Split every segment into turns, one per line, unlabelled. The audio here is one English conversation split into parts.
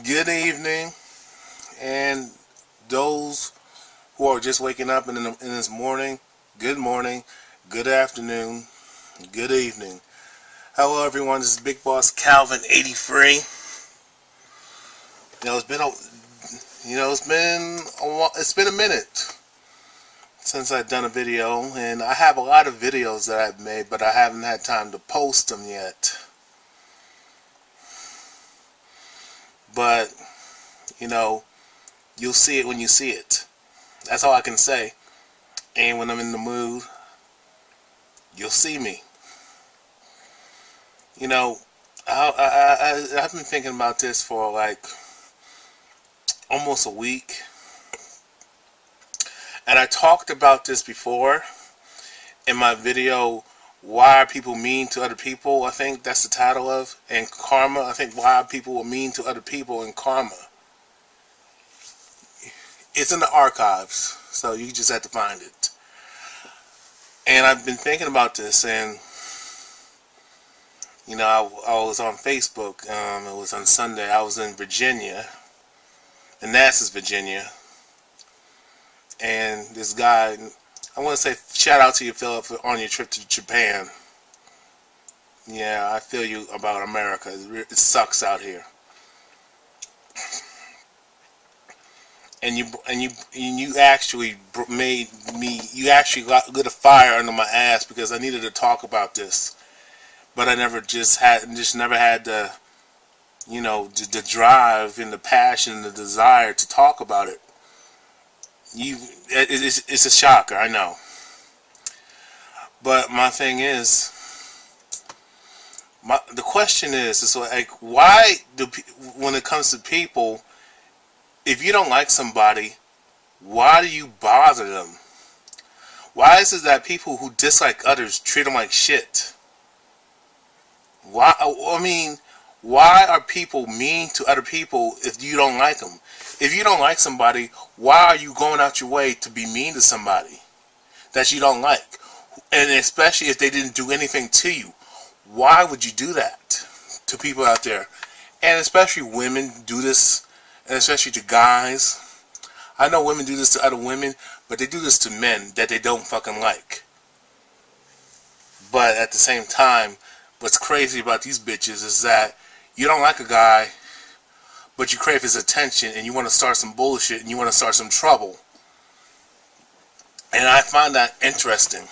Good evening, and those who are just waking up in this morning, good afternoon, good evening. Hello, everyone. This is Big Boss Calvin 83. You know, it's been a minute since I've done a video, and I have a lot of videos that I've made, but I haven't had time to post them yet. But you'll see it when you see it. That's all I can say. And when I'm in the mood, you'll see me. I've been thinking about this for like almost a week. And I talked about this before in my video, Why Are People Mean to Other People? I think that's the title of. And Karma. I think Why Are People Mean to Other People and Karma. It's in the archives, so you just have to find it. And I've been thinking about this, and I was on Facebook. It was on Sunday. I was in Virginia, in Nassau, Virginia, and this guy. I want to say shout out to you, Philip, on your trip to Japan. Yeah, I feel you about America. It sucks out here. And you actually lit a fire under my ass because I needed to talk about this, but I never had the the drive and the passion and the desire to talk about it. It's a shocker, I know, but my thing is, the question is like, why do when it comes to people, if you don't like somebody, why do you bother them? Why is it that people who dislike others treat them like shit? Why are people mean to other people if you don't like them? If you don't like somebody, why are you going out your way to be mean to somebody that you don't like? And especially if they didn't do anything to you. Why would you do that to people out there? And especially women do this. And especially to guys. I know women do this to other women, but they do this to men that they don't fucking like. But at the same time, what's crazy about these bitches is that you don't like a guy, but you crave his attention and you want to start some bullshit and you want to start some trouble. And I find that interesting.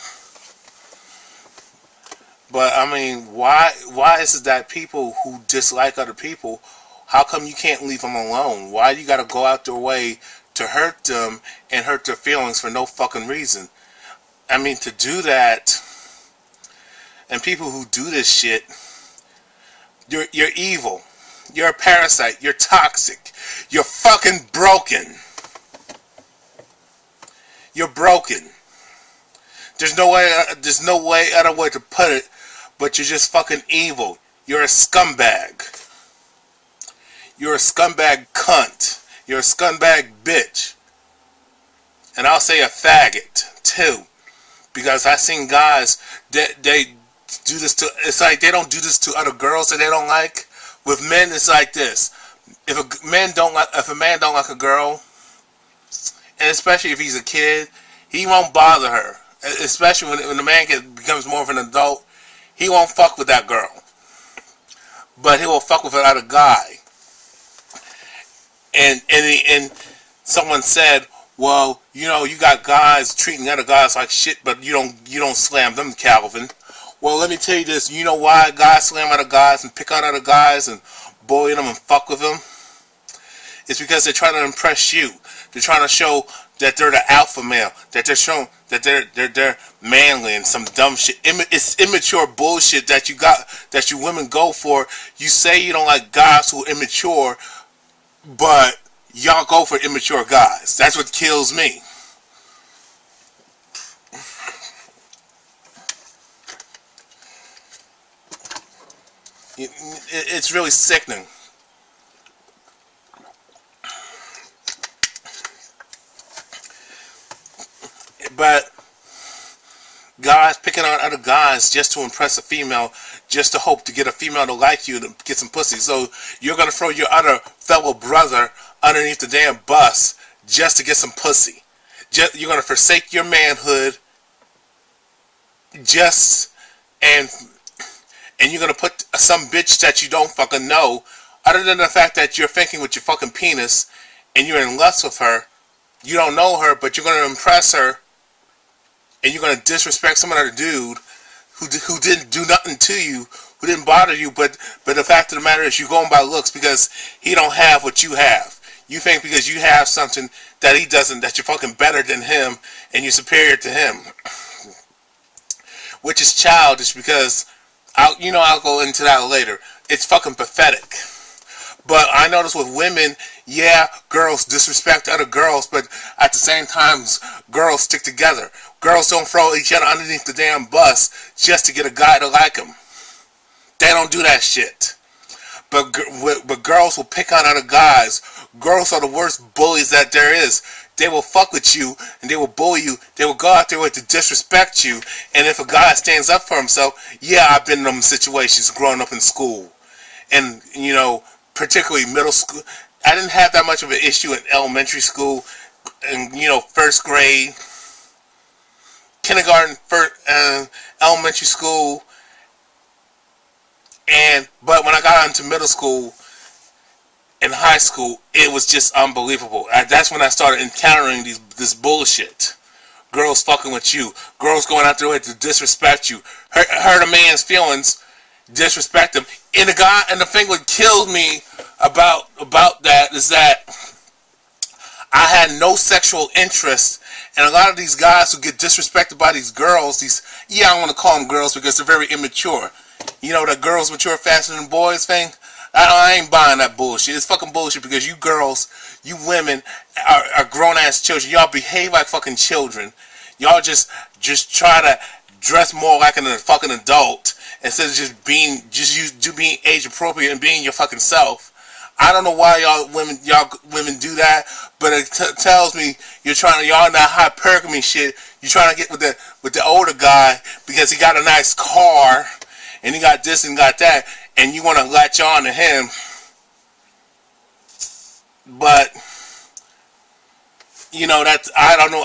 But I mean, why is it that people who dislike other people, how come you can't leave them alone? Why you gotta go out their way to hurt them and hurt their feelings for no fucking reason? I mean, to do that, and people who do this shit, you're evil. You're a parasite. You're toxic. You're fucking broken. You're broken. There's no other way to put it, but you're just fucking evil. You're a scumbag. You're a scumbag cunt. You're a scumbag bitch. And I'll say a faggot, too. Because I've seen guys that they do this to, it's like they don't do this to other girls that they don't like. With men, it's like this. If a man don't like a girl, and especially if he's a kid, he won't bother her. Especially when the man becomes more of an adult, he won't fuck with that girl. But he will fuck with another guy. And someone said, well, you got guys treating other guys like shit, but you don't slam them, Calvin. Well, let me tell you this. You know why guys slam other guys and pick on other guys and bully them and fuck with them? It's because they're trying to impress you. They're trying to show that they're the alpha male. That they're showing that they're manly and some dumb shit. It's immature bullshit that you women go for. You say you don't like guys who are immature, but y'all go for immature guys. That's what kills me. It's really sickening. But guys picking on other guys guys just to impress a female, just to hope to get a female to like you and get some pussy. So you're going to throw your other fellow brother underneath the damn bus just to get some pussy. You're going to forsake your manhood and you're going to put some bitch that you don't fucking know, other than the fact that you're thinking with your fucking penis and you're in lust with her. You don't know her, but you're going to impress her, and you're going to disrespect some other dude who didn't do nothing to you, who didn't bother you, but the fact of the matter is you're going by looks because he don't have what you have. You think because you have something that he doesn't, that you're fucking better than him and you're superior to him. Which is childish, because I'll go into that later. It's fucking pathetic. But I notice with women, yeah, girls disrespect other girls, but at the same time, girls stick together. Girls don't throw each other underneath the damn bus just to get a guy to like them. They don't do that shit. But girls will pick on other guys. Girls are the worst bullies that there is. They will fuck with you, and they will bully you. They will go out their way to disrespect you. And if a guy stands up for himself, yeah, I've been in them situations growing up in school. And, particularly middle school. I didn't have that much of an issue in elementary school, and first grade, kindergarten, elementary school, but when I got into middle school and high school, it was just unbelievable. That's when I started encountering this bullshit. Girls fucking with you, girls going out their way to disrespect you, hurt a man's feelings, disrespect him. And the thing that killed me about that is that I had no sexual interest, and a lot of these guys who get disrespected by these girls, I want to call them girls because they're very immature. That girls mature faster than boys thing? I ain't buying that bullshit. It's fucking bullshit, because you girls, you women are grown-ass children. Y'all behave like fucking children. Y'all just try to dress more like a fucking adult instead of just being age appropriate and being your fucking self. I don't know why y'all women do that, but it tells me y'all in that hypergamy shit. You're trying to get with the older guy because he got a nice car and he got this and got that, and you want to latch on to him. But that's, I don't know.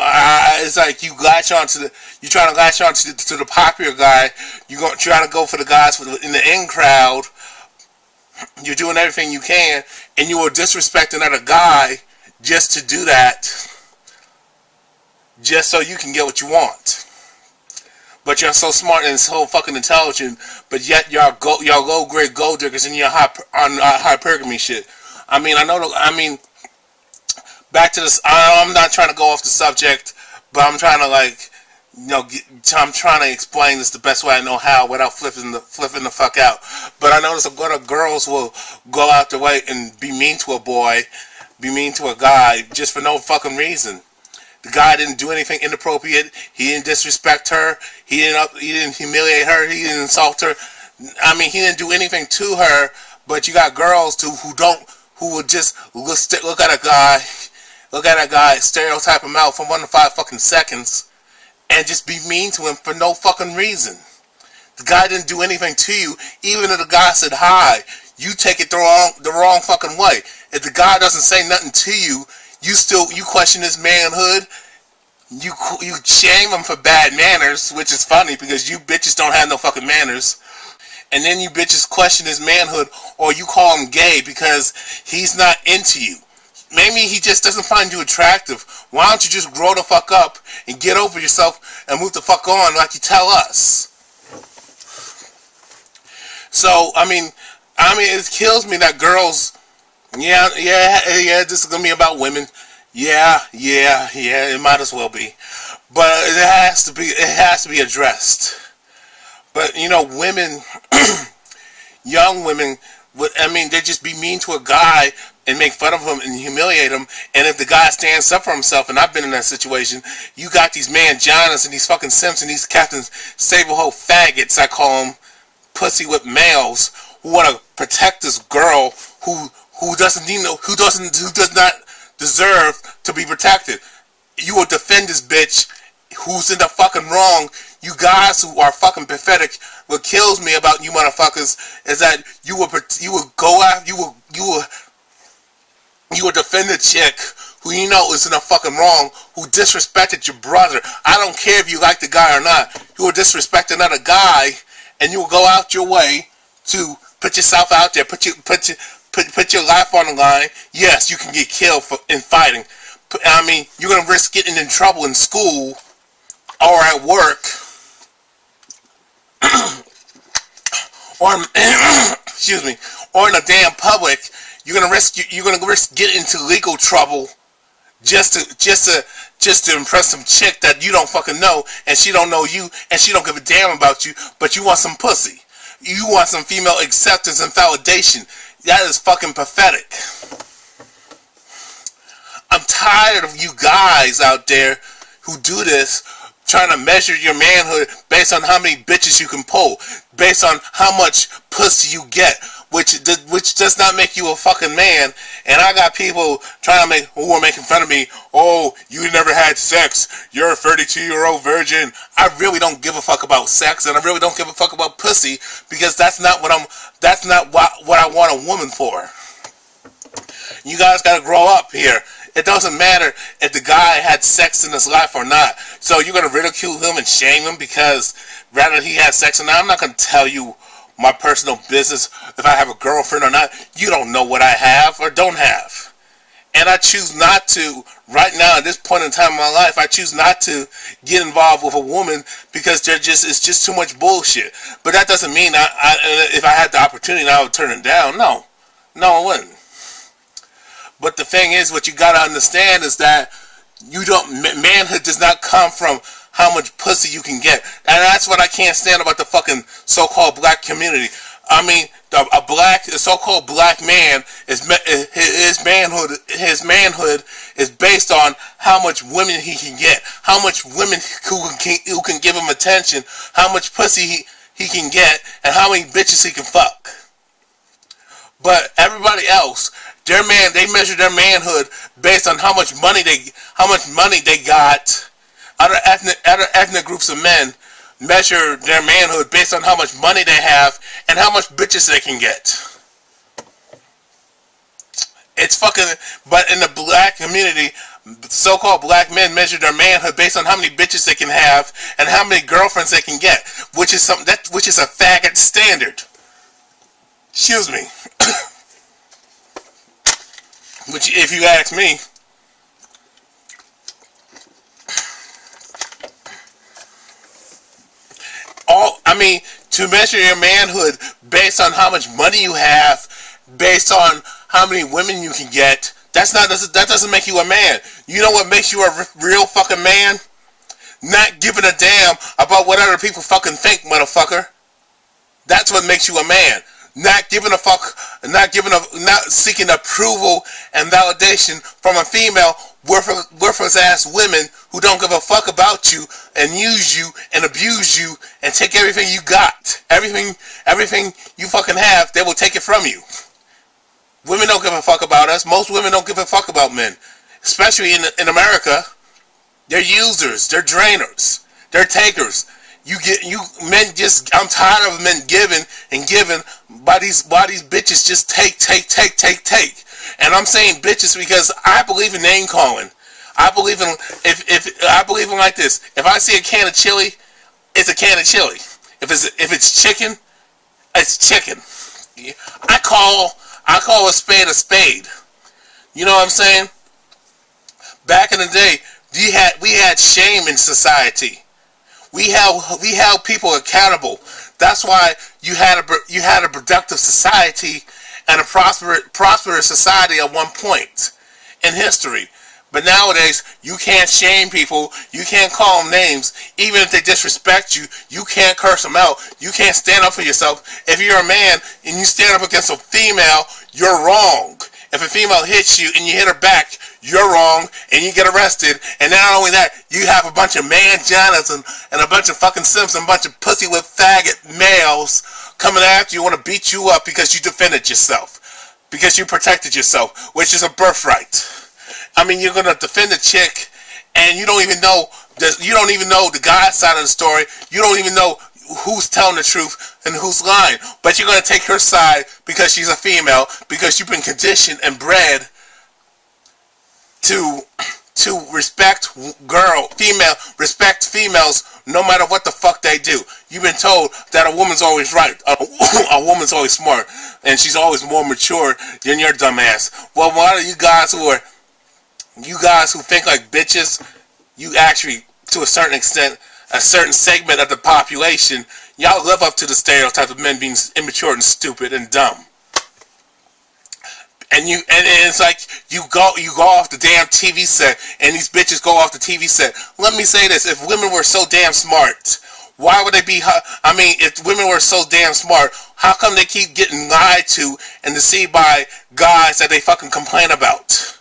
It's like you trying to latch on to the popular guy. Trying to go for the guys in the in crowd. You're doing everything you can, and you are disrespecting another guy just to do that, just so you can get what you want. But you're so smart and so fucking intelligent, but yet y'all low-grade gold diggers and you're on hypergamy shit. Back to this. I'm not trying to go off the subject, but I'm trying to I'm trying to explain this the best way I know how without flipping the fuck out. But I notice a lot of girls will go out their way and be mean to a boy, be mean to a guy just for no fucking reason. The guy didn't do anything inappropriate. He didn't disrespect her. He didn't humiliate her. He didn't insult her. He didn't do anything to her. But you got girls who would just look at a guy, stereotype him out for 1 to 5 fucking seconds, and just be mean to him for no fucking reason. The guy didn't do anything to you. Even if the guy said hi, you take it the wrong fucking way. If the guy doesn't say nothing to you, you question his manhood. You shame him for bad manners, which is funny because you bitches don't have no fucking manners. And then you bitches question his manhood, or you call him gay because he's not into you. Maybe he just doesn't find you attractive. Why don't you just grow the fuck up and get over yourself and move the fuck on like you tell us? So, it kills me that girls, this is going to be about women. Yeah, it might as well be. But it has to be addressed. But, women, young women, they just be mean to a guy and make fun of him and humiliate him. And if the guy stands up for himself, and I've been in that situation, you got these mangianas and these fucking simps and these Captain Sable-Ho faggots, I call them, pussy whip males, who want to protect this girl who does not deserve to be protected. You will defend this bitch who's in the fucking wrong you guys who are fucking pathetic, what kills me about you motherfuckers is that you will go out, you will defend a chick who you know is in the fucking wrong, who disrespected your brother. I don't care if you like the guy or not. You will disrespect another guy, and you will go out your way to put yourself out there, put your life on the line. Yes, you can get killed in fighting. I mean, you're gonna risk getting in trouble in school or at work, or excuse me, or in the damn public. You're gonna risk getting into legal trouble just to impress some chick that you don't fucking know, and she don't know you, and she don't give a damn about you, but you want some pussy. You want some female acceptance and validation. That is fucking pathetic. I'm tired of you guys out there who do this, trying to measure your manhood based on how many bitches you can pull, based on how much pussy you get, which does not make you a fucking man. And I got people who are making fun of me. Oh, you never had sex. You're a 32-year-old virgin. I really don't give a fuck about sex, and I really don't give a fuck about pussy, because that's not what I want a woman for. You guys gotta grow up here. It doesn't matter if the guy had sex in his life or not. So you're going to ridicule him and shame him because rather he had sex or not. I'm not going to tell you my personal business if I have a girlfriend or not. You don't know what I have or don't have. And I choose not to, right now at this point in time in my life, I choose not to get involved with a woman because it's just too much bullshit. But that doesn't mean if I had the opportunity I would turn it down. No, I wouldn't. But the thing is, what you gotta understand is that manhood does not come from how much pussy you can get. And that's what I can't stand about the fucking so-called black community. I mean, a so-called black man, his manhood is based on how much women he can get, how much women who can give him attention, how much pussy he can get, and how many bitches he can fuck. But everybody else, they measure their manhood based on how much money they got. Other ethnic groups of men measure their manhood based on how much money they have and how much bitches they can get. It's fucking. But in the black community, so-called black men measure their manhood based on how many bitches they can have and how many girlfriends they can get, which is a faggot standard. Excuse me. Which, if you ask me, to measure your manhood based on how much money you have, based on how many women you can get, that doesn't make you a man. You know what makes you a real fucking man? Not giving a damn about what other people fucking think, motherfucker. That's what makes you a man. Not giving a fuck, not seeking approval and validation from a female worthless ass women who don't give a fuck about you and use you and abuse you and take everything you got. Everything you fucking have, they will take it from you. Women don't give a fuck about us. Most women don't give a fuck about men. Especially in America. They're users, they're drainers, they're takers. I'm tired of men giving and giving while these bitches just take. And I'm saying bitches because I believe in name calling. I believe in like this. If I see a can of chili, it's a can of chili. If it's chicken, it's chicken. I call a spade. You know what I'm saying? Back in the day, we had shame in society. We held people accountable. That's why you had a productive society and a prosperous society at one point in history. But nowadays, you can't shame people. You can't call them names. Even if they disrespect you, you can't curse them out. You can't stand up for yourself. If you're a man and you stand up against a female, you're wrong. If a female hits you and you hit her back, you're wrong, and you get arrested. And not only that, you have a bunch of man-ginas and a bunch of fucking simps and a bunch of pussy-lip faggot males coming after you, want to beat you up because you defended yourself, because you protected yourself, which is a birthright. I mean, you're going to defend a chick, and you don't even know You don't even know the guy's side of the story. You don't even know who's telling the truth and who's lying. But you're going to take her side because she's a female, because you've been conditioned and bred to respect respect females no matter what the fuck they do. You've been told that a woman's always right, a woman's always smart, and she's always more mature than your dumb ass. Well, why are you guys who think like bitches, you actually, to a certain extent, a certain segment of the population, y'all live up to the stereotype of men being immature and stupid and dumb. And it's like you go off the damn TV set, and these bitches go off the TV set. Let me say this: if women were so damn smart, why would they be? I mean, if women were so damn smart, how come they keep getting lied to and deceived by guys that they fucking complain about?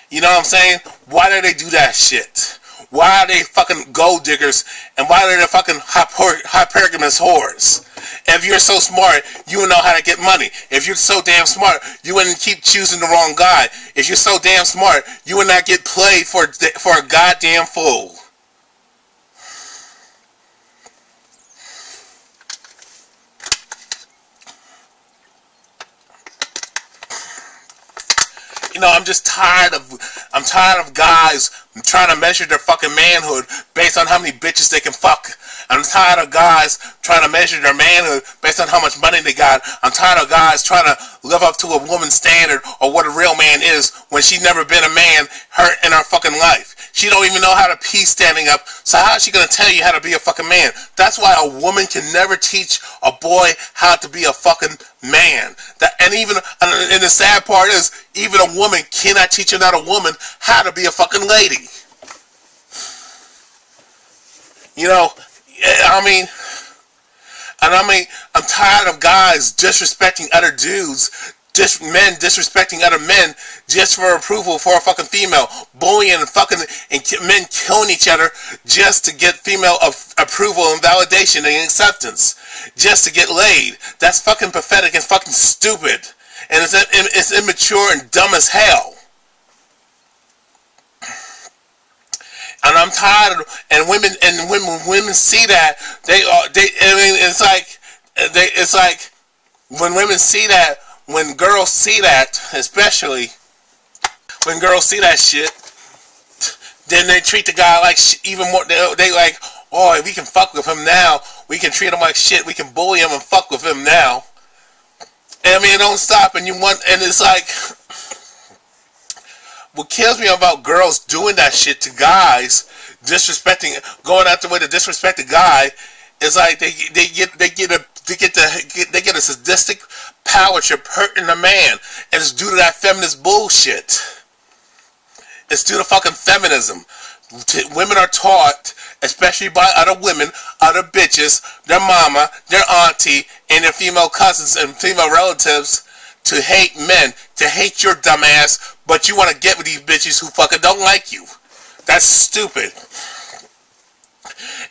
You know what I'm saying? Why do they do that shit? Why are they fucking gold diggers? And why are they fucking hypergamous whores? If you're so smart, you would know how to get money. If you're so damn smart, you wouldn't keep choosing the wrong guy. If you're so damn smart, you would not get played for a goddamn fool. You know, I'm tired of guys trying to measure their fucking manhood based on how many bitches they can fuck. I'm tired of guys trying to measure their manhood based on how much money they got. I'm tired of guys trying to live up to a woman's standard or what a real man is when she's never been a man in her fucking life. She don't even know how to pee standing up, so how is she going to tell you how to be a fucking man? That's why a woman can never teach a boy how to be a fucking man. And the sad part is, even a woman cannot teach another woman how to be a fucking lady. You know, I'm tired of guys disrespecting other dudes, men disrespecting other men just for approval for a fucking female, bullying and men killing each other just to get female approval and validation and acceptance, just to get laid. That's fucking pathetic and fucking stupid, and it's immature and dumb as hell. And I'm tired of, and when women see that, it's like when women see that, when girls see that, especially when girls see that shit, then they treat the guy like even more. They like, oh, we can fuck with him now. We can treat him like shit. We can bully him and fuck with him now. And I mean, it don't stop. And it's like, what kills me about girls doing that shit to guys, going out the way to disrespect a guy, is like they get a sadistic power trip hurting a man, and it's due to that feminist bullshit. It's due to fucking feminism. Women are taught, especially by other women, other bitches, their mama, their auntie, and their female cousins and female relatives, to hate men, to hate your dumb ass, but you want to get with these bitches who fucking don't like you. That's stupid.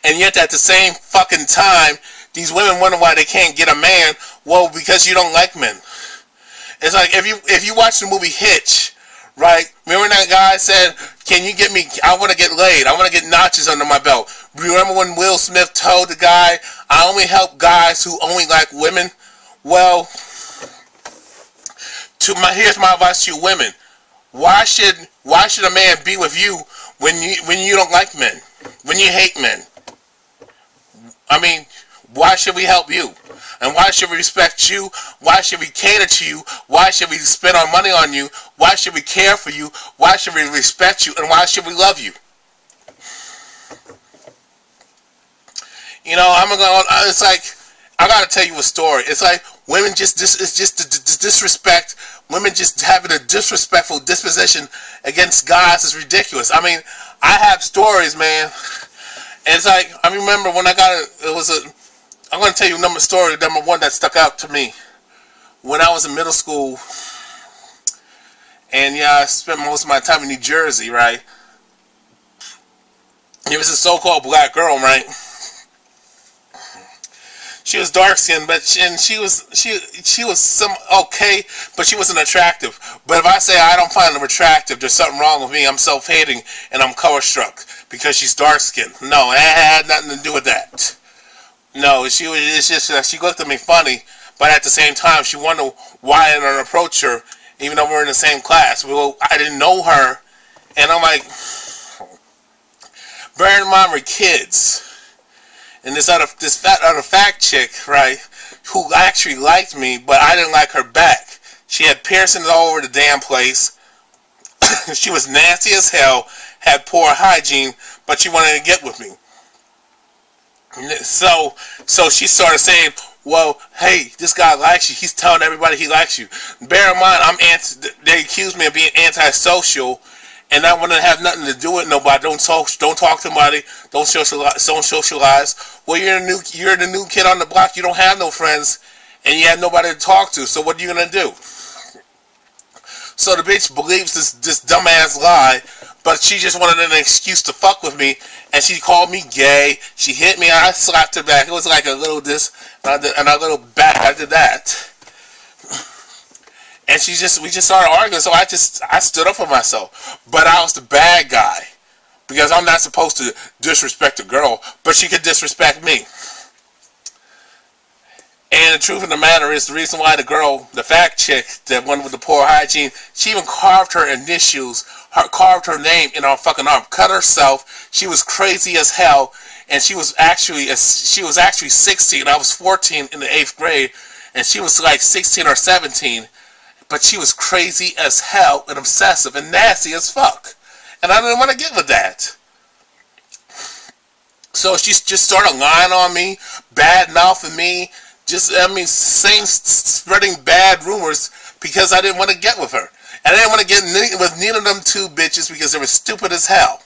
And yet at the same fucking time, these women wonder why they can't get a man. Well, because you don't like men. It's like if you watch the movie Hitch, right? Remember that guy said, "Can you get me? I want to get laid. I want to get notches under my belt." Remember when Will Smith told the guy, "I only help guys who only like women"? Well, here's my advice to you women: why should a man be with you when you don't like men, when you hate men? I mean, why should we help you? And why should we respect you? Why should we cater to you? Why should we spend our money on you? Why should we care for you? Why should we respect you? And why should we love you? You know, it's like, I gotta tell you a story. It's like women it's just disrespect. Women just having a disrespectful disposition against guys is ridiculous. I mean, I have stories, man. And it's like, I remember when I'm going to tell you story number one that stuck out to me. When I was in middle school, and yeah, I spent most of my time in New Jersey, right? There was a so-called black girl, right? She was dark skinned, but she was some okay, but she wasn't attractive. But if I say I don't find her attractive, there's something wrong with me. I'm self-hating and I'm color struck because she's dark skinned. No, it had nothing to do with that. No, it's just that she looked at me funny, but at the same time she wondered why I didn't approach her, even though we're in the same class. Well, I didn't know her, and I'm like, bear in mind we're kids. And this fat other fact chick, right, who actually liked me, but I didn't like her back. She had piercings all over the damn place. She was nasty as hell, had poor hygiene, but she wanted to get with me. So she started saying, well, hey, this guy likes you. He's telling everybody he likes you. Bear in mind, they accused me of being antisocial, and I want to have nothing to do with nobody. Don't talk to somebody. Don't socialize. Well, you're the new kid on the block. You don't have no friends, and you have nobody to talk to. So what are you gonna do? So the bitch believes this dumbass lie, but she just wanted an excuse to fuck with me, and she called me gay. She hit me. I slapped her back. It was like a little this and a little back. I did that. And we just started arguing, so I stood up for myself. But I was the bad guy. Because I'm not supposed to disrespect a girl, but she could disrespect me. And the truth of the matter is, the reason why the fat chick, the one with the poor hygiene, she even carved her initials, carved her name in her fucking arm, cut herself. She was crazy as hell, and she was actually 16. I was 14 in the 8th grade, and she was like 16 or 17. But she was crazy as hell and obsessive and nasty as fuck. And I didn't want to get with that. So she just started lying on me, bad-mouthing me, spreading bad rumors because I didn't want to get with her. And I didn't want to get with neither of them two bitches because they were stupid as hell.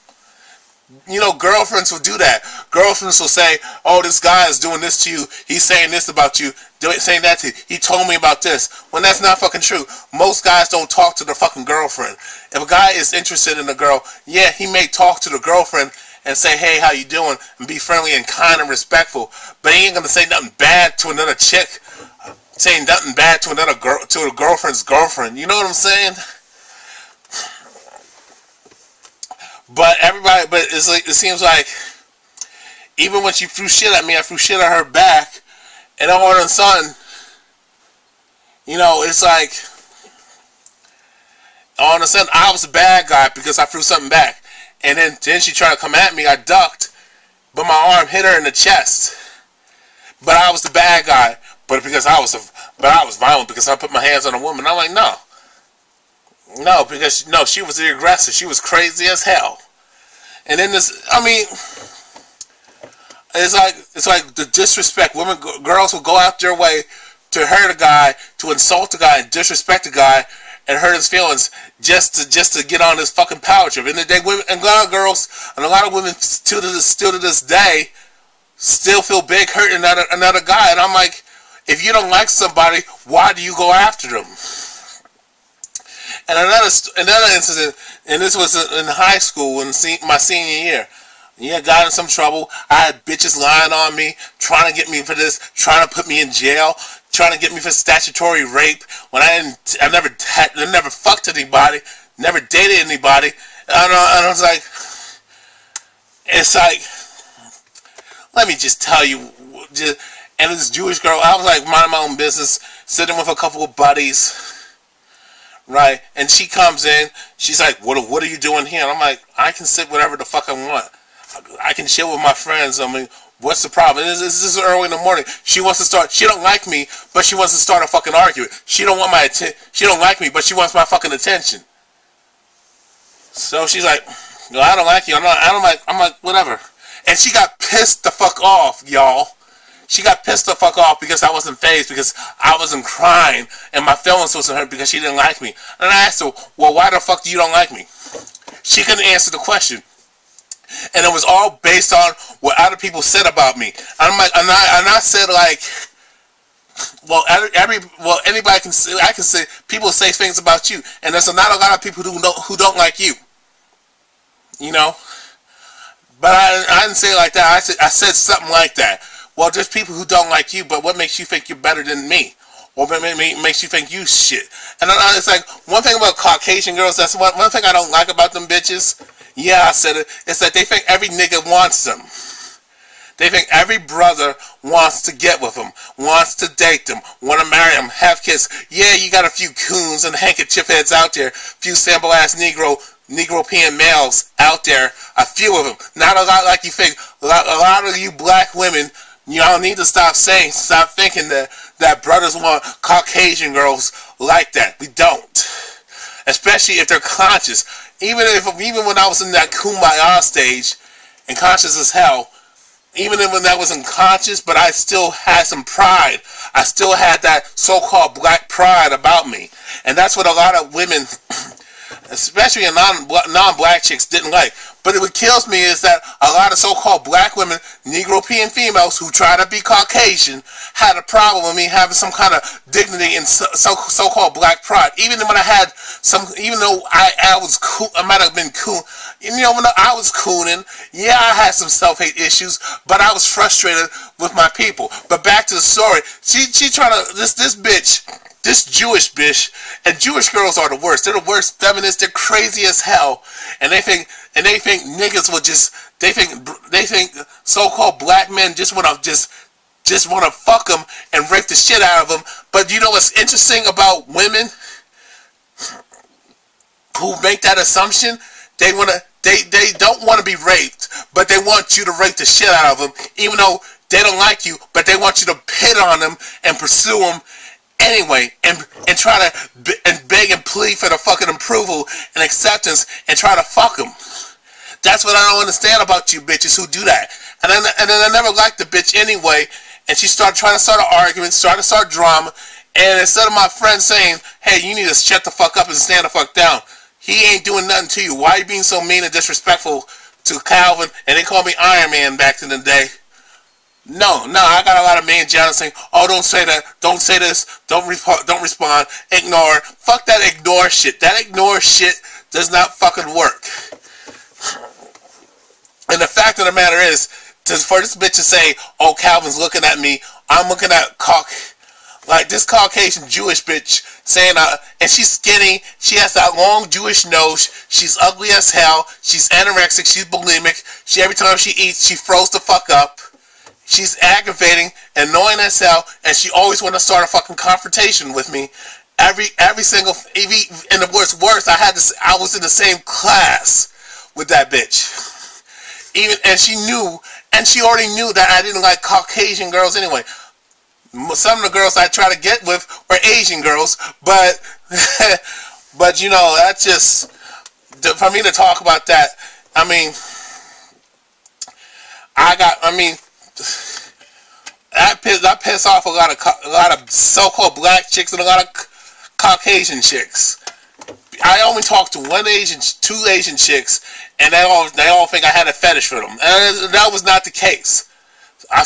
You know, girlfriends will do that. Girlfriends will say, oh, this guy is doing this to you. He's saying this about you. Saying that to you. He told me about this. When that's not fucking true. Most guys don't talk to their fucking girlfriend. If a guy is interested in a girl, yeah, he may talk to the girlfriend and say, hey, how you doing? And be friendly and kind and respectful. But he ain't going to say nothing bad to another chick. Saying nothing bad to another girl, to a girlfriend's girlfriend. You know what I'm saying? But it seems like even when she threw shit at me, I threw shit at her back, and all of a sudden, you know, it's like all of a sudden I was the bad guy because I threw something back, and then she tried to come at me. I ducked, but my arm hit her in the chest. But I was the bad guy, but I was violent because I put my hands on a woman. I'm like, no. No, because she was the aggressor. She was crazy as hell. And then it's like the disrespect. Girls will go out their way to hurt a guy, to insult a guy, and disrespect a guy, and hurt his feelings just to get on this fucking power trip. And a lot of girls and a lot of women still to this day still feel big hurting another guy. And I'm like, if you don't like somebody, why do you go after them? And another incident, and this was in high school, in my senior year. Yeah, got in some trouble. I had bitches lying on me, trying to get me for this, trying to put me in jail, trying to get me for statutory rape. When I never fucked anybody, never dated anybody. And I was like, it's like, let me just tell you, and this Jewish girl, I was like minding my own business, sitting with a couple of buddies. Right, and she comes in, she's like, what are you doing here? And I'm like, I can sit whatever the fuck I want. I can chill with my friends. I mean, what's the problem? This is early in the morning. She don't like me, but she wants to start a fucking argument. She don't like me, but she wants my fucking attention. So she's like, no, I don't like you. I'm like, whatever. And she got pissed the fuck off, y'all. She got pissed the fuck off because I wasn't fazed, because I wasn't crying and my feelings wasn't hurt because she didn't like me. And I asked her, well, why the fuck do you don't like me? She couldn't answer the question. And it was all based on what other people said about me. I'm like, and I said like, well, anybody can say, I can say, people say things about you, and there's not a lot of people who don't like you. You know? But I didn't say it like that. I said something like that. Well, there's people who don't like you, but what makes you think you're better than me? Or what makes you think you shit? And it's like, one thing about Caucasian girls, that's one thing I don't like about them bitches. Yeah, I said it. It's that they think every nigga wants them. They think every brother wants to get with them, wants to date them, want to marry them, have kids. Yeah, you got a few coons and handkerchief heads out there, a few sample-ass Negro-European males out there, a few of them. Not a lot like you think. A lot of you black women, y'all need to stop thinking that brothers want Caucasian girls like that. We don't. Especially if they're conscious. Even when I was in that kumbaya stage, and conscious as hell, even when I wasn't conscious, but I still had some pride. I still had that so-called black pride about me. And that's what a lot of women, especially non-black chicks, didn't like. But what kills me is that a lot of so-called black women, Negro-European females who try to be Caucasian, had a problem with me having some kind of dignity and so-called black pride. Even when I had even though I was cool, I might have been cool. You know, when I was cooning, yeah, I had some self-hate issues, but I was frustrated with my people. But back to the story, she trying to, this bitch, this Jewish bitch, and Jewish girls are the worst. They're the worst feminists. They're crazy as hell, and they think niggas will they think so-called black men just want to fuck them and rape the shit out of them. But you know what's interesting about women who make that assumption? They don't want to be raped, but they want you to rape the shit out of them, even though they don't like you, but they want you to hit on them and pursue them anyway, and try to beg and plead for the fucking approval and acceptance, and try to fuck them. That's what I don't understand about you bitches who do that. And then I never liked the bitch anyway, and she started trying to start an argument, started to start drama, and instead of my friend saying, hey, you need to shut the fuck up and stand the fuck down, he ain't doing nothing to you. Why are you being so mean and disrespectful to Calvin? And they called me Iron Man back in the day. No, I got a lot of men jealous saying, oh, don't say that, don't say this, don't respond, ignore. Fuck that ignore shit. That ignore shit does not fucking work. And the fact of the matter is, for this bitch to say, oh, Calvin's looking at me, I'm looking at like this Caucasian Jewish bitch saying, and she's skinny, she has that long Jewish nose, she's ugly as hell, she's anorexic, she's bulimic, every time she eats, she throws the fuck up, she's aggravating, annoying as hell, and she always want to start a fucking confrontation with me. Every single, and the worst, I was in the same class with that bitch. And she already knew that I didn't like Caucasian girls anyway. Some of the girls I try to get with were Asian girls, but but you know, that's just, for me to talk about that, I mean, that piss off a lot of so-called black chicks and a lot of Caucasian chicks. I only talked to two Asian chicks, and they all think I had a fetish for them. And that was not the case. I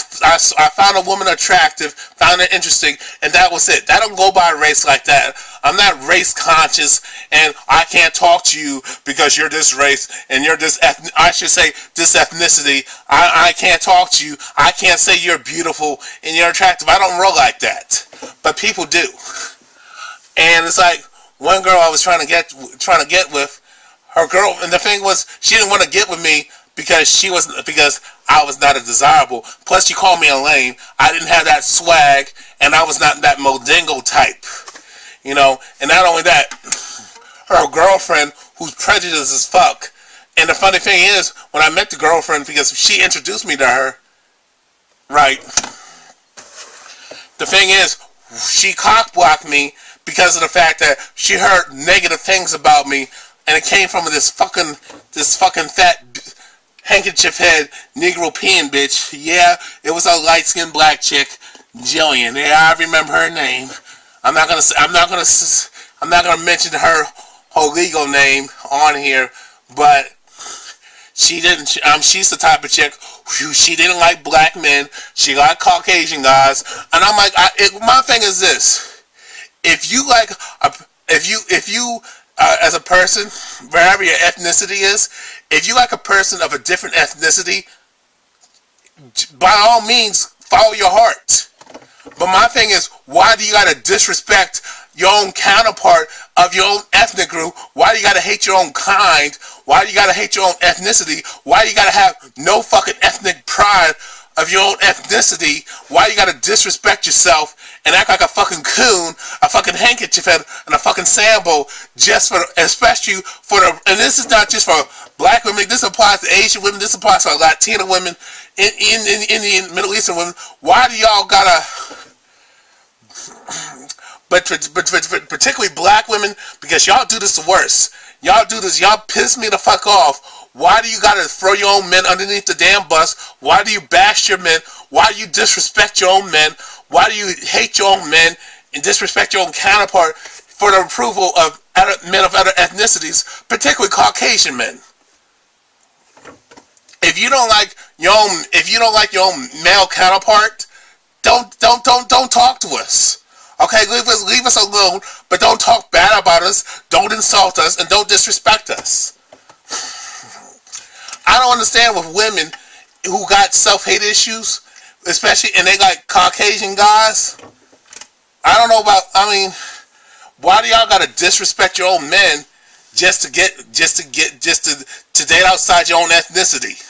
found a woman attractive, found her interesting, and that was it. That don't go by race like that. I'm not race conscious, and I can't talk to you because you're this race, and you're this I should say this ethnicity. I can't talk to you. I can't say you're beautiful and you're attractive. I don't roll like that. But people do. And it's like, one girl I was trying to get with, her girl, and the thing was, she didn't want to get with me because I was not a desirable. Plus, she called me a lame. I didn't have that swag, and I was not that Modingo type, you know. And not only that, her girlfriend, who's prejudiced as fuck. And the funny thing is, when I met the girlfriend, because she introduced me to her, right? The thing is, she cock-blocked me because of the fact that she heard negative things about me, and it came from this fucking fat handkerchief head Negro-European bitch. Yeah, it was a light-skinned black chick, Jillian. Yeah, I remember her name. I'm not gonna mention her legal name on here, but she didn't. She's the type of chick who she didn't like black men. She liked Caucasian guys, and I'm like, my thing is this. If you like, as a person, wherever your ethnicity is, if you like a person of a different ethnicity, by all means, follow your heart. But my thing is, why do you gotta disrespect your own counterpart of your own ethnic group? Why do you gotta hate your own kind? Why do you gotta hate your own ethnicity? Why do you gotta have no fucking ethnic pride of your own ethnicity? Why you gotta disrespect yourself and act like a fucking coon, a fucking handkerchief and a fucking sambo, just for, especially for the, and this is not just for black women, this applies to Asian women, this applies to Latina women, Indian, Middle Eastern women. Why do y'all gotta, but particularly black women, because y'all do this the worst. Y'all do this, y'all piss me the fuck off. Why do you gotta throw your own men underneath the damn bus? Why do you bash your men? Why do you disrespect your own men? Why do you hate your own men and disrespect your own counterpart for the approval of men of other ethnicities, particularly Caucasian men? If you don't like your own male counterpart, don't talk to us. Okay, leave us alone, but don't talk bad about us, don't insult us, and don't disrespect us. I don't understand with women who got self-hate issues, especially, and they like Caucasian guys. I don't know about, I mean, why do y'all gotta disrespect your own men just to date outside your own ethnicity?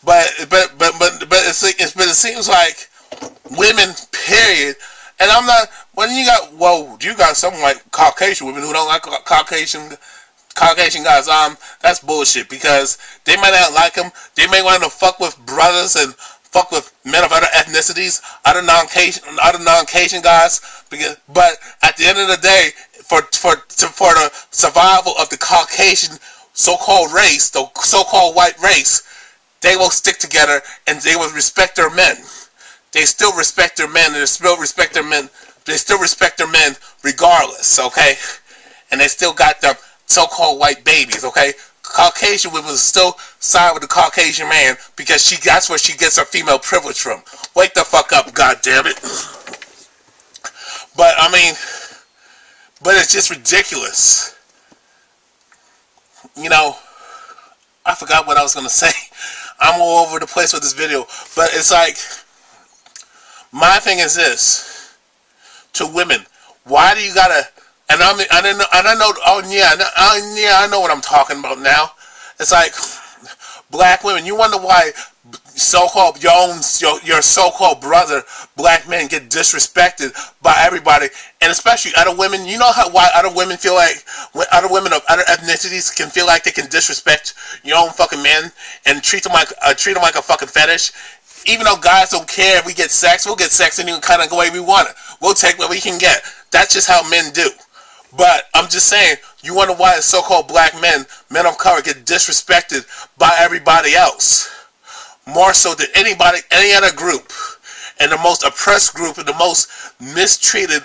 But it seems like women, period. And I'm not, when you got some like Caucasian women who don't like Caucasian guys, that's bullshit, because they might not like them, they may want to fuck with brothers and fuck with men of other ethnicities, other non-Caucasian guys, but at the end of the day, for the survival of the Caucasian so-called race, the so-called white race, they will stick together and they will respect their men. They still respect their men, and they still respect their men. They still respect their men regardless, okay? And they still got their so-called white babies, okay? Caucasian women still side with the Caucasian man because that's where she gets her female privilege from. Wake the fuck up, goddammit. But I mean, but it's just ridiculous. You know, I forgot what I was gonna say. I'm all over the place with this video, but it's like, my thing is this, to women, why do you gotta, and I know, I know what I'm talking about now. It's like, black women, you wonder why so-called your so-called brother, black men, get disrespected by everybody, and especially other women. You know why other women feel like, other women of other ethnicities can feel like they can disrespect your own fucking men and treat them like a fucking fetish. Even though guys don't care if we get sex, we'll get sex any kind of way we want it. We'll take what we can get. That's just how men do. But I'm just saying, you wonder why so-called black men, men of color, get disrespected by everybody else. More so than any other group. And the most oppressed group, and the most mistreated,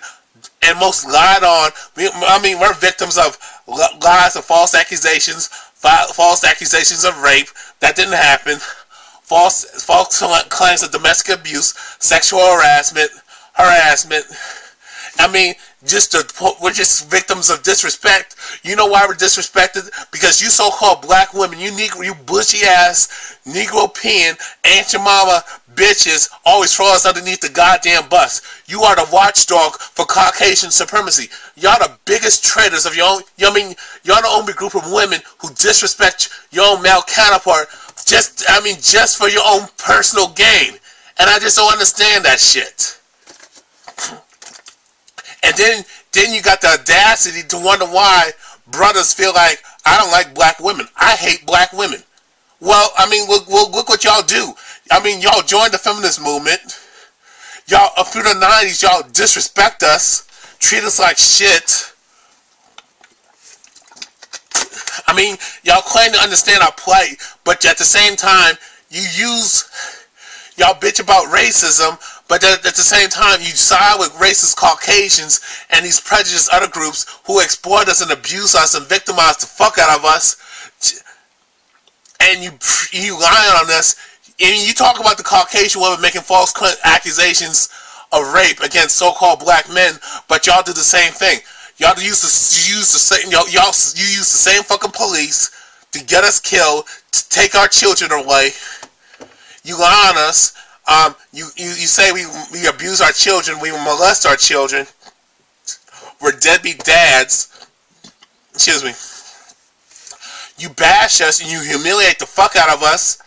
and most lied on. I mean, we're victims of lies and false accusations of rape. That didn't happen. False claims of domestic abuse, sexual harassment. I mean, we're just victims of disrespect. You know why we're disrespected? Because you so-called black women, you bushy-ass, Negro-peeing, Aunt your mama bitches always throw us underneath the goddamn bus. You are the watchdog for Caucasian supremacy. Y'all the biggest traitors of your own, y'all the only group of women who disrespect your own male counterpart just for your own personal gain. And I just don't understand that shit. And then you got the audacity to wonder why brothers feel like, I don't like black women, I hate black women. Well, I mean, look what y'all do. I mean, y'all joined the feminist movement. Y'all, up through the 90s, y'all disrespect us, treat us like shit. I mean, y'all claim to understand our plight, but at the same time, y'all bitch about racism, but at the same time, you side with racist Caucasians and these prejudiced other groups who exploit us and abuse us and victimize the fuck out of us. And you lie on us. And you talk about the Caucasian woman making false accusations of rape against so-called black men, but y'all do the same thing. Y'all use the same fucking police to get us killed, to take our children away. You lie on us. You say we abuse our children, we molest our children, we're deadbeat dads. Excuse me. You bash us and you humiliate the fuck out of us,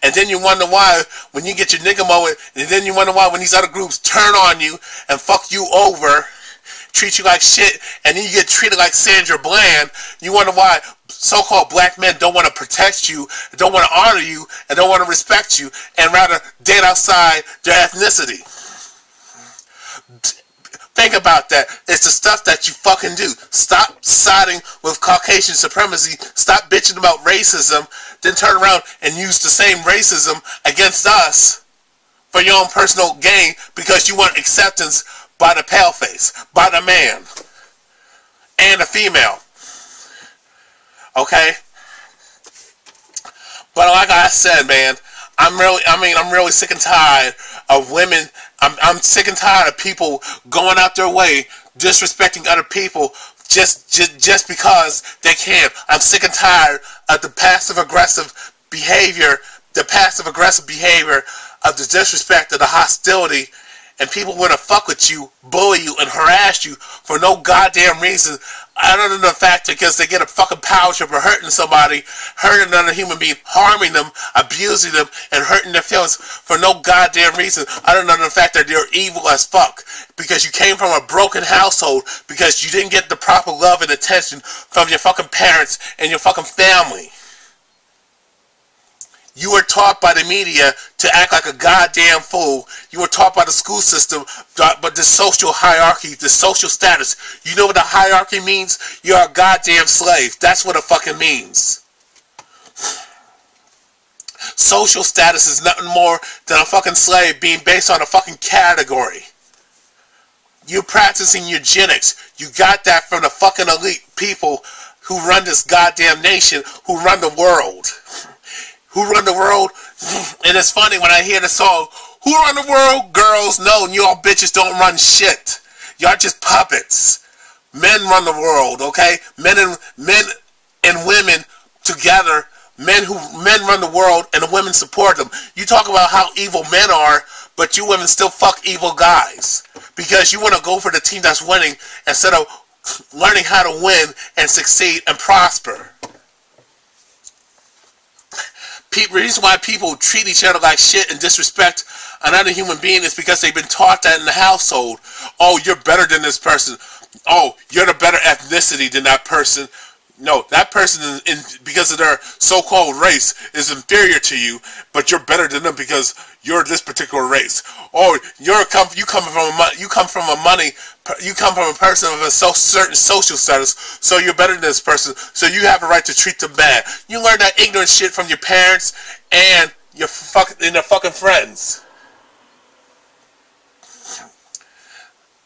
and then you wonder why when you get your nigga moment, and then you wonder why when these other groups turn on you and fuck you over, treat you like shit, and then you get treated like Sandra Bland. You wonder why so-called black men don't want to protect you, don't want to honor you, and don't want to respect you, and rather date outside their ethnicity. Think about that. It's the stuff that you fucking do. Stop siding with Caucasian supremacy. Stop bitching about racism. Then turn around and use the same racism against us for your own personal gain because you want acceptance by the paleface, by the man, and the female. Okay? But like I said, man, I'm really sick and tired of women. I'm sick and tired of people going out their way disrespecting other people just because they can. I'm sick and tired of the passive-aggressive behavior, of the disrespect, of the hostility, and people want to fuck with you, bully you, and harass you for no goddamn reason other than the fact because they get a fucking power trip for hurting somebody, hurting another human being, harming them, abusing them, and hurting their feelings for no goddamn reason other than the fact that they're evil as fuck. Because you came from a broken household, because you didn't get the proper love and attention from your fucking parents and your fucking family. You were taught by the media to act like a goddamn fool. You were taught by the school system, but the social hierarchy, the social status. You know what the hierarchy means? You're a goddamn slave. That's what it fucking means. Social status is nothing more than a fucking slave being based on a fucking category. You're practicing eugenics. You got that from the fucking elite people who run this goddamn nation, who run the world. Who run the world? And it's funny when I hear the song, who run the world? Girls, no, y'all bitches don't run shit. Y'all just puppets. Men run the world, okay? Men and women together. Men run the world and the women support them. You talk about how evil men are, but you women still fuck evil guys. Because you want to go for the team that's winning instead of learning how to win and succeed and prosper. The reason why people treat each other like shit and disrespect another human being is because they've been taught that in the household. Oh, you're better than this person. Oh, you're the better ethnicity than that person. No, that person, because of their so-called race, is inferior to you, but you're better than them because you're this particular race. Oh, you come from a person of a certain social status, so you're better than this person, so you have a right to treat them bad. You learn that ignorant shit from your parents and their fucking friends.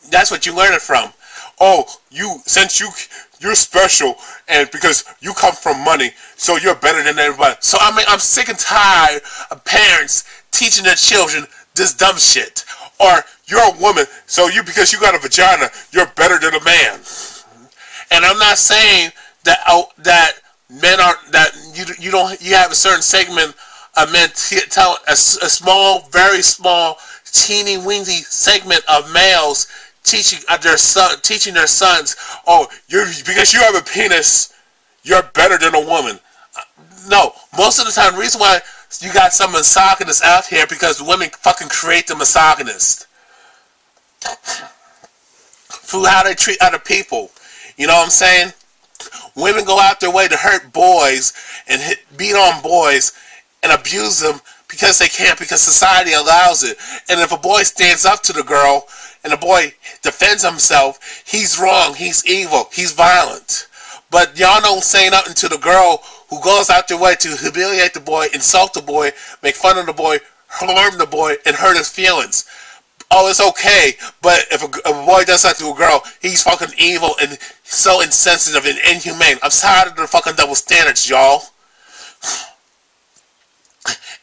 That's what you learn it from. Oh, you're special, and because you come from money, so you're better than everybody. So I'm sick and tired of parents teaching their children this dumb shit. Or you're a woman, so because you got a vagina, you're better than a man. And I'm not saying that men are you have a certain segment of men tell a small, very small, teeny weeny segment of males teaching their sons, oh, because you have a penis, you're better than a woman. No, most of the time, the reason why you got some misogynists out here because women fucking create the misogynist through how they treat other people. You know what I'm saying? Women go out their way to hurt boys and beat on boys and abuse them because they can't, because society allows it. And if a boy stands up to the girl and the boy defends himself, he's wrong, he's evil, he's violent. But y'all don't say nothing to the girl who goes out their way to humiliate the boy, insult the boy, make fun of the boy, harm the boy, and hurt his feelings. Oh, it's okay, but if a boy does that to a girl, he's fucking evil and so insensitive and inhumane. I'm tired of the fucking double standards, y'all.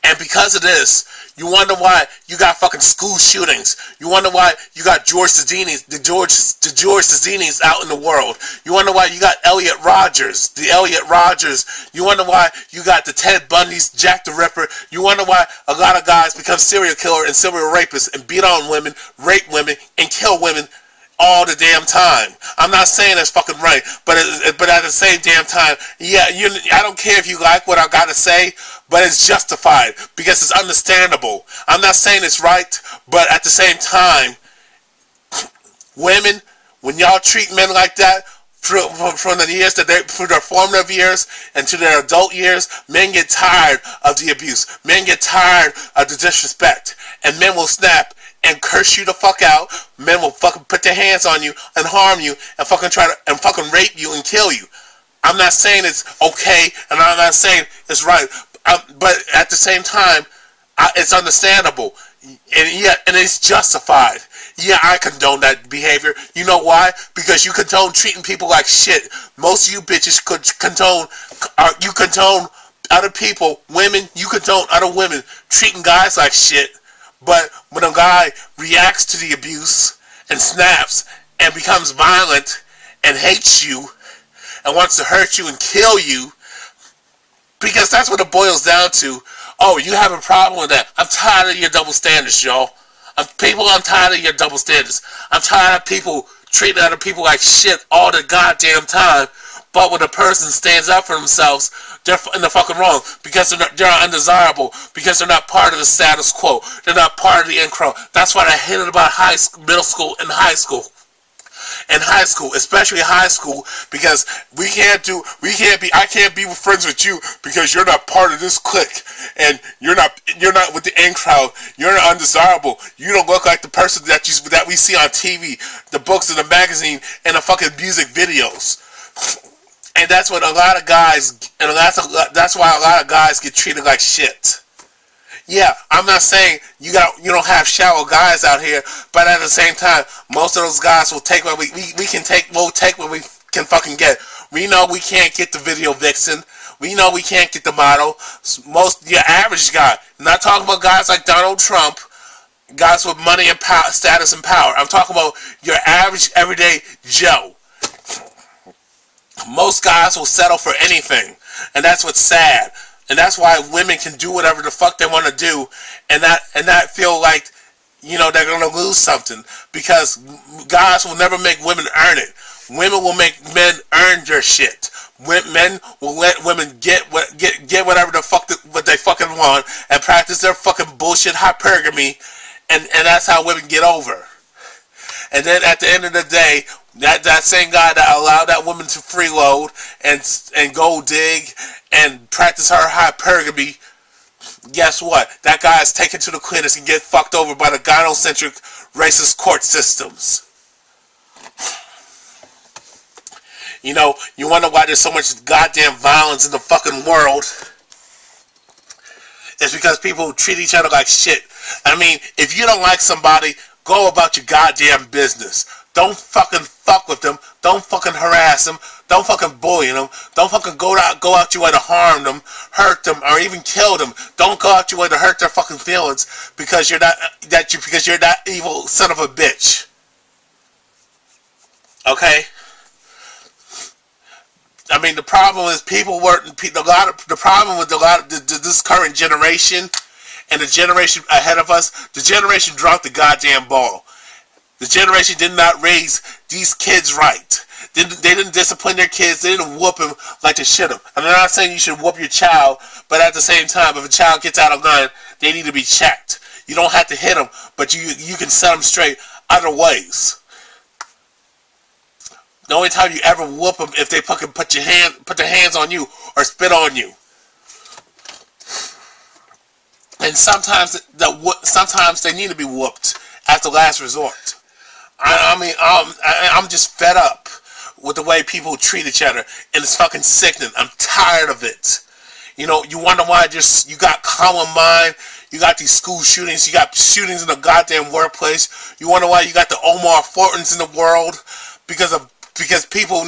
And because of this, You wonder why you got fucking school shootings. You wonder why you got the George Sazinis out in the world. You wonder why you got Elliot Rodgers. You wonder why you got the Ted Bundys, Jack the Ripper. You wonder why a lot of guys become serial killer and serial rapists and beat on women, rape women, and kill women all the damn time. I'm not saying that's fucking right, but at the same damn time, yeah, I don't care if you like what I gotta say, but it's justified because it's understandable. I'm not saying it's right, but at the same time, women, when y'all treat men like that, from the years that through their formative years and to their adult years, men get tired of the abuse. Men get tired of the disrespect, and men will snap and curse you the fuck out. Men will fucking put their hands on you and harm you and fucking fucking rape you and kill you. I'm not saying it's okay, and I'm not saying it's right, but at the same time, it's understandable, and it's justified. Yeah, I condone that behavior. You know why? Because you condone treating people like shit. Most of you bitches could condone other people, women, you condone other women treating guys like shit. But when a guy reacts to the abuse and snaps and becomes violent and hates you and wants to hurt you and kill you, because that's what it boils down to. Oh, you have a problem with that. I'm tired of your double standards, y'all. I'm tired of your double standards. I'm tired of people treating other people like shit all the goddamn time. But when a person stands up for themselves, they're in the fucking wrong because they're undesirable, because they're not part of the status quo. They're not part of the in crowd. That's what I hated about middle school and high school. And high school, especially high school, because I can't be friends with you because you're not part of this clique, and you're not with the in crowd. You're undesirable. You don't look like the person that we see on TV, the books and the magazine, and the fucking music videos. And that's what a lot of guys, and that's why a lot of guys get treated like shit. Yeah, I'm not saying you don't have shallow guys out here, but at the same time, most of those guys will take what we'll take what we can fucking get. We know we can't get the video vixen. We know we can't get the model. Your average guy. I'm not talking about guys like Donald Trump, guys with money and power, status and power. I'm talking about your average everyday Joe. Most guys will settle for anything, and that's what's sad. And that's why women can do whatever the fuck they want to do, and not feel like, they're gonna lose something, because guys will never make women earn it. Women will make men earn their shit. Men will let women get whatever the fuck what they fucking want and practice their fucking bullshit hypergamy, and that's how women get over. And then at the end of the day, that same guy that allowed that woman to freeload and go dig and practice her hypergamy, guess what? That guy is taken to the clinics and get fucked over by the gynocentric racist court systems. You wonder why there's so much goddamn violence in the fucking world. It's because people treat each other like shit. I mean, if you don't like somebody, go about your goddamn business. Don't fucking fuck with them. Don't fucking harass them. Don't fucking bully them. Don't fucking go out your way to harm them, hurt them, or even kill them. Don't go out your way to hurt their fucking feelings because you're that evil son of a bitch. Okay? I mean, the problem is the problem with this current generation and the generation ahead of us, the generation dropped the goddamn ball. The generation did not raise these kids right. They didn't discipline their kids. They didn't whoop them like they should have. I'm not saying you should whoop your child, but at the same time, if a child gets out of line, they need to be checked. You don't have to hit them, but you can set them straight other ways. The only time you ever whoop them if they fucking put their hands on you or spit on you. And sometimes they need to be whooped at the last resort. I'm just fed up with the way people treat each other, and it's fucking sickening. I'm tired of it. You wonder why you got Columbine, you got these school shootings, you got shootings in the goddamn workplace. You wonder why you got the Omar Fortons in the world because people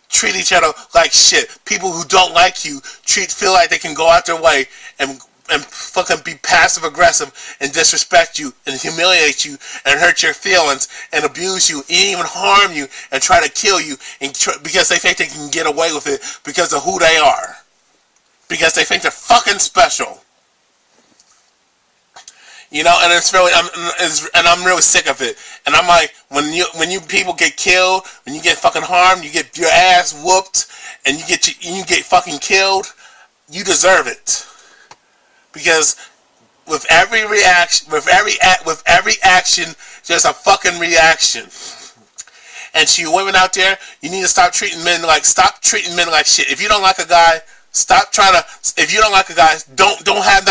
treat each other like shit. People who don't like you feel like they can go out their way and and fucking be passive aggressive and disrespect you and humiliate you and hurt your feelings and abuse you and even harm you and try to kill you because they think they can get away with it because of who they are. Because they think they're fucking special. You know, and it's really, I'm really sick of it. And I'm like, when you people get killed, when you get fucking harmed, you get your ass whooped, and you get fucking killed, you deserve it. Because with every reaction, with every action, there's a fucking reaction. And to you women out there, you need to stop treating men like shit. If you don't like a guy, stop trying to. If you don't like a guy, don't have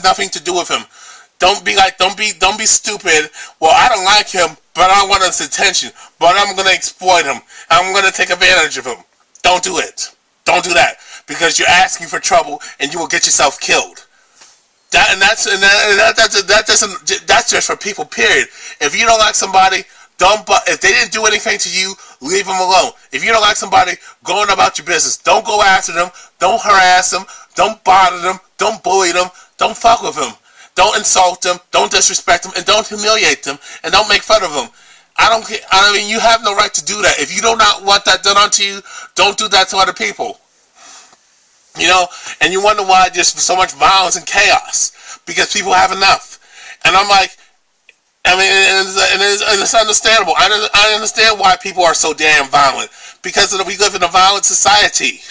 nothing to do with him. Don't be stupid. Well, I don't like him, but I want his attention. But I'm gonna exploit him. I'm gonna take advantage of him. Don't do it. Don't do that, because you're asking for trouble and you will get yourself killed. That's just for people. Period. If you don't like somebody, if they didn't do anything to you, leave them alone. If you don't like somebody, go on about your business. Don't go after them. Don't harass them. Don't bother them. Don't bully them. Don't fuck with them. Don't insult them. Don't disrespect them. And don't humiliate them. And don't make fun of them. I mean, you have no right to do that. If you do not want that done onto you, don't do that to other people. You know, and you wonder why there's so much violence and chaos, because people have enough. And I'm like, I mean, and it's understandable. I understand why people are so damn violent, because we live in a violent society.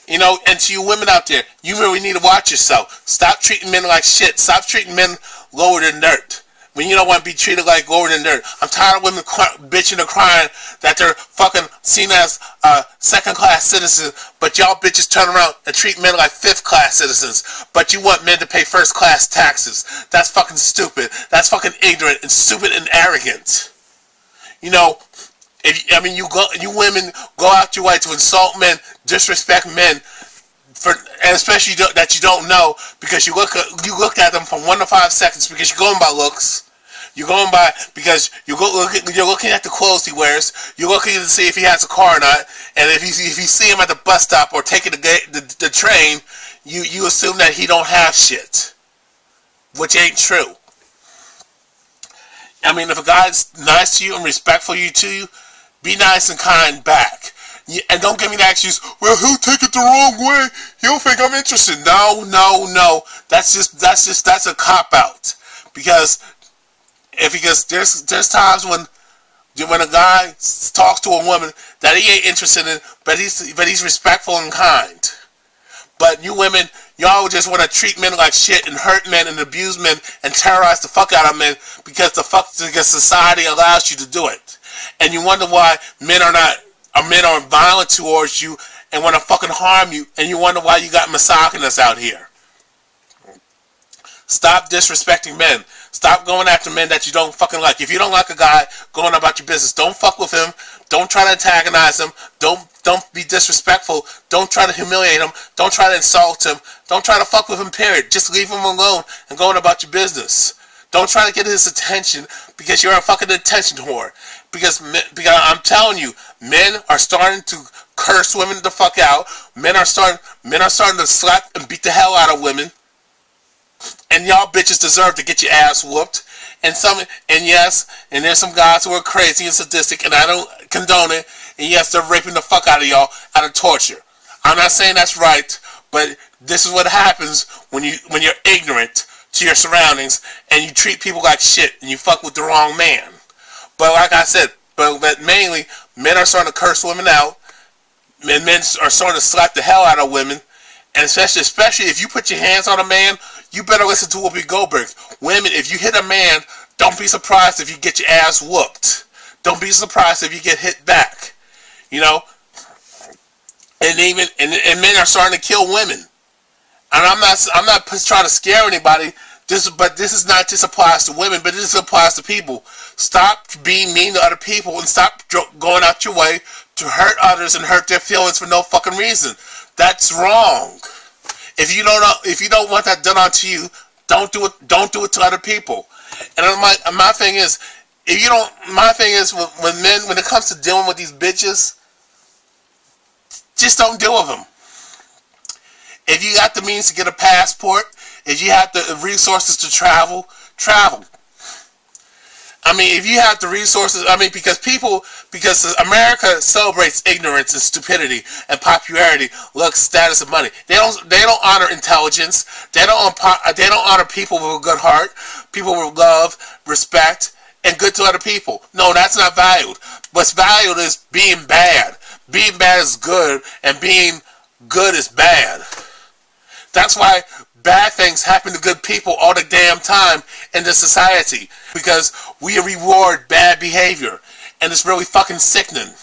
You know, and to you women out there, you really need to watch yourself. Stop treating men like shit. Stop treating men lower than dirt when you don't want to be treated like lower than dirt. I'm tired of women bitching and crying that they're fucking seen as second-class citizens, but y'all bitches turn around and treat men like fifth-class citizens, but you want men to pay first-class taxes. That's fucking stupid. That's fucking ignorant and stupid and arrogant. You know, you women go out your way to insult men, disrespect men, and especially that you don't know, because you look at them from 1 to 5 seconds because you're going by looks. You're going by because you're looking at the clothes he wears. You're looking to see if he has a car or not. And if you see him at the bus stop or taking the train, you assume that he don't have shit, which ain't true. I mean, if a guy's nice to you and respectful to you, be nice and kind back. And don't give me the excuse, well, he'll take it the wrong way. He'll think I'm interested. No. That's a cop-out. Because there's times when a guy talks to a woman that he ain't interested in, but he's respectful and kind. But you women, y'all just want to treat men like shit and hurt men and abuse men and terrorize the fuck out of men because society allows you to do it. And you wonder why men are violent towards you and want to fucking harm you, and you wonder why you got misogynists out here. Stop disrespecting men. Stop going after men that you don't fucking like. If you don't like a guy, go on about your business. Don't fuck with him. Don't try to antagonize him. Don't be disrespectful. Don't try to humiliate him. Don't try to insult him. Don't try to fuck with him, period. Just leave him alone and go on about your business. Don't try to get his attention because you're a fucking attention whore. Because I'm telling you, men are starting to curse women the fuck out. Men are starting to slap and beat the hell out of women. And y'all bitches deserve to get your ass whooped. And there's some guys who are crazy and sadistic, and I don't condone it. And yes, they're raping the fuck out of y'all out of torture. I'm not saying that's right, but this is what happens when you're ignorant to your surroundings and you treat people like shit and you fuck with the wrong man. But like I said, mainly men are starting to curse women out. Men are starting to slap the hell out of women, and especially if you put your hands on a man, you better listen to Whoopi Goldberg. Women, if you hit a man, don't be surprised if you get your ass whooped. Don't be surprised if you get hit back. You know, and men are starting to kill women. And I'm not trying to scare anybody. But this is not just applies to women, but this applies to people. Stop being mean to other people and stop going out your way to hurt others and hurt their feelings for no fucking reason. That's wrong. If you don't want that done onto you, don't do it to other people. And my thing is, when it comes to dealing with these bitches, just don't deal with them. If you got the means to get a passport, if you have the resources to travel, travel. I mean, if you have the resources, I mean, because America celebrates ignorance and stupidity and popularity, looks, status, and money. They don't honor intelligence. They don't honor people with a good heart, people with love, respect, and good to other people. No, that's not valued. What's valued is being bad. Being bad is good, and being good is bad. That's why bad things happen to good people all the damn time in this society, because we reward bad behavior, and it's really fucking sickening.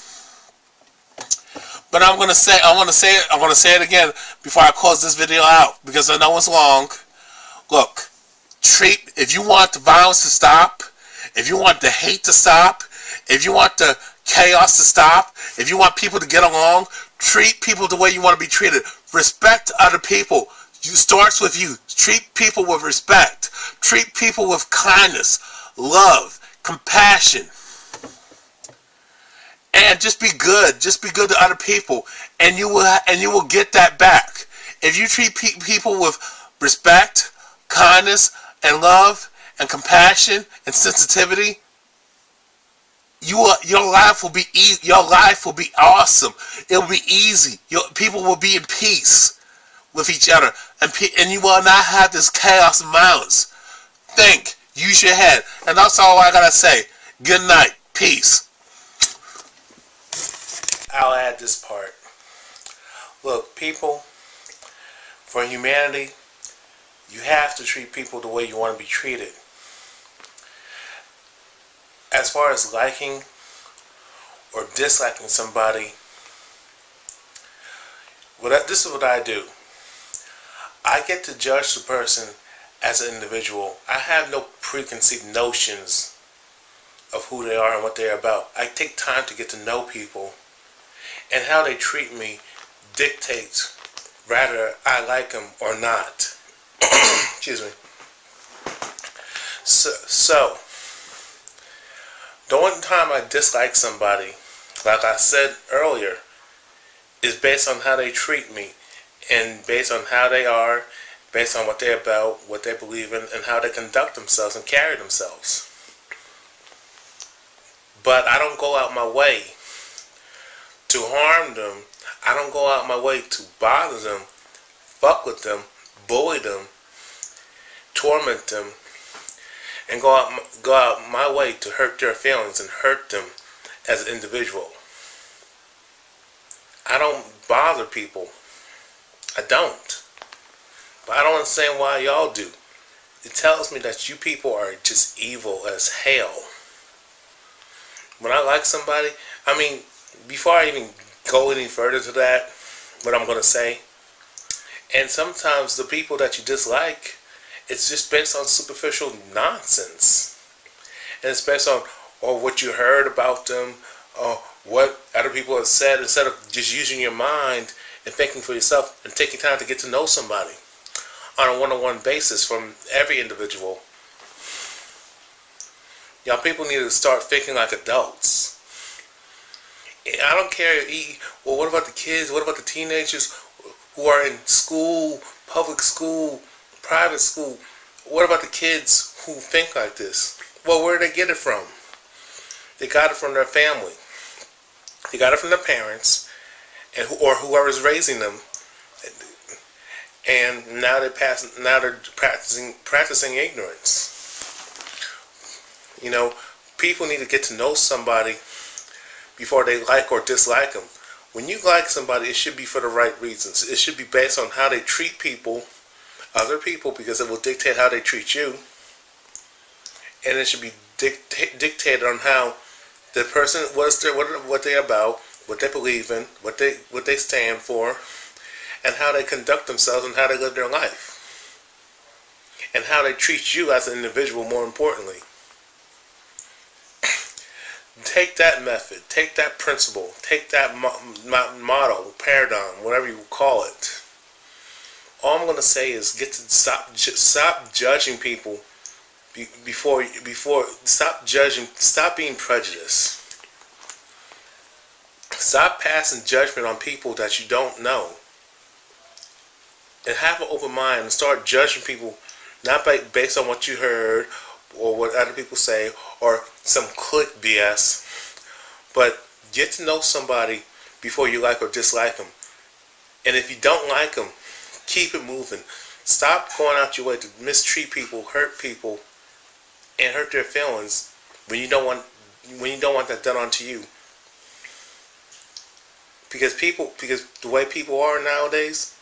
But I want to say it again before I close this video out, because I know it's long. Look, if you want the violence to stop, if you want the hate to stop, if you want the chaos to stop, if you want people to get along, treat people the way you want to be treated. Respect other people. It starts with you. Treat people with respect. Treat people with kindness, love, compassion. And just be good. Just be good to other people, and you will get that back. If you treat people with respect, kindness, and love, and compassion, and sensitivity, your life will be awesome. It will be easy. People will be in peace with each other, and you will not have this chaos and violence. Think. Use your head. And that's all I gotta say. Good night. Peace. I'll add this part. Look, people, for humanity, you have to treat people the way you want to be treated. As far as liking or disliking somebody, this is what I do. I get to judge the person as an individual. I have no preconceived notions of who they are and what they're about. I take time to get to know people, and how they treat me dictates whether I like them or not. Excuse me. So, the one time I dislike somebody, like I said earlier, is based on how they treat me, and based on how they are, based on what they're about, what they believe in, and how they conduct themselves and carry themselves. But I don't go out my way to harm them. I don't go out my way to bother them, fuck with them, bully them, torment them, and go out my way to hurt their feelings and hurt them as an individual. I don't bother people. I don't. But I don't understand why y'all do. It tells me that you people are just evil as hell. When I like somebody, I mean, before I even go any further to that, what I'm going to say, and sometimes the people that you dislike, it's just based on superficial nonsense. And it's based on what you heard about them, or what other people have said, instead of just using your mind and thinking for yourself and taking time to get to know somebody on a one-on-one basis from every individual. Y'all people need to start thinking like adults. I don't care, well, what about the kids? What about the teenagers who are in school, public school, private school? What about the kids who think like this? Well, where did they get it from? They got it from their family. They got it from their parents, or whoever's raising them. And now they're practicing ignorance. You know, people need to get to know somebody before they like or dislike them. When you like somebody, it should be for the right reasons. It should be based on how they treat people, other people, because it will dictate how they treat you. And it should be dictated on how the person, what they're about, what they believe in, what they stand for, and how they conduct themselves and how they live their life. And how they treat you as an individual, more importantly. Take that method, take that principle, take that motto, paradigm, whatever you call it. All I'm going to say is stop judging people before stop judging, stop being prejudiced. Stop passing judgment on people that you don't know. and have an open mind and start judging people not based on what you heard or what other people say or some click BS, but get to know somebody before you like or dislike them. And if you don't like them, keep it moving. Stop going out your way to mistreat people, hurt people, and hurt their feelings when you don't want that done onto you. Because the way people are nowadays,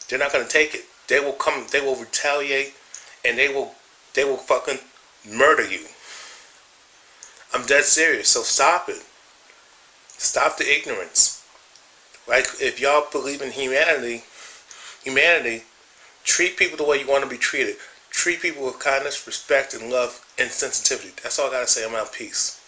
they're not gonna take it. They will retaliate, and they will fucking murder you. I'm dead serious. So stop it. Stop the ignorance. Like, if y'all believe in humanity, treat people the way you want to be treated. Treat people with kindness, respect, and love, and sensitivity. That's all I gotta say. I'm out. Peace.